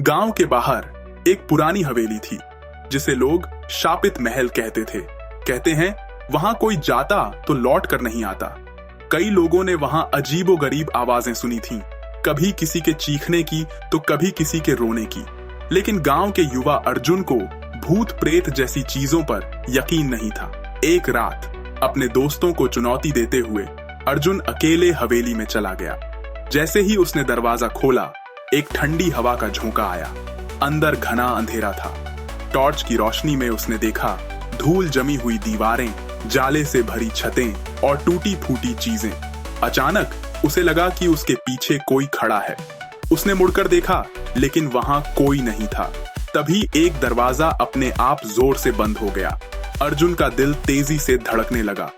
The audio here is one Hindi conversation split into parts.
गांव के बाहर एक पुरानी हवेली थी जिसे लोग शापित महल कहते थे। कहते हैं वहां कोई जाता तो लौट कर नहीं आता। कई लोगों ने वहां अजीबोगरीब आवाजें सुनी थीं, कभी किसी के चीखने की तो कभी किसी के रोने की। लेकिन गांव के युवा अर्जुन को भूत प्रेत जैसी चीजों पर यकीन नहीं था। एक रात अपने दोस्तों को चुनौती देते हुए अर्जुन अकेले हवेली में चला गया। जैसे ही उसने दरवाजा खोला, एक ठंडी हवा का झोंका आया। अंदर घना अंधेरा था। टॉर्च की रोशनी में उसने देखा धूल जमी हुई दीवारें, जाले से भरी छतें और टूटी फूटी चीजें। अचानक उसे लगा कि उसके पीछे कोई खड़ा है। उसने मुड़कर देखा, लेकिन वहां कोई नहीं था। तभी एक दरवाजा अपने आप जोर से बंद हो गया। अर्जुन का दिल तेजी से धड़कने लगा।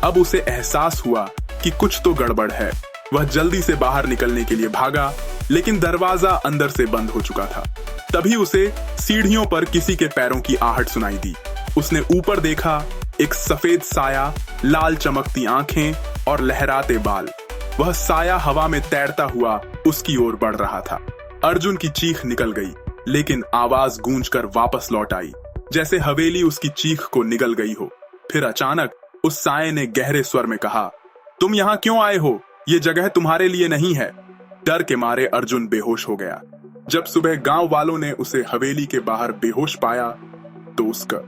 अब उसे एहसास हुआ कि कुछ तो गड़बड़ है। वह जल्दी से बाहर निकलने के लिए भागा, लेकिन दरवाजा अंदर से बंद हो चुका था। तभी उसे सीढ़ियों पर किसी के पैरों की आहट सुनाई दी। उसने ऊपर देखा, एक सफेद साया, लाल चमकती आंखें और लहराते बाल। वह साया हवा में तैरता हुआ उसकी ओर बढ़ रहा था। अर्जुन की चीख निकल गई, लेकिन आवाज गूंजकर वापस लौट आई, जैसे हवेली उसकी चीख को निगल गई हो। फिर अचानक उस साये ने गहरे स्वर में कहा, तुम यहाँ क्यों आए हो? ये जगह तुम्हारे लिए नहीं है। डर के मारे अर्जुन बेहोश हो गया। जब सुबह गांव वालों ने उसे हवेली के बाहर बेहोश पाया तो उसका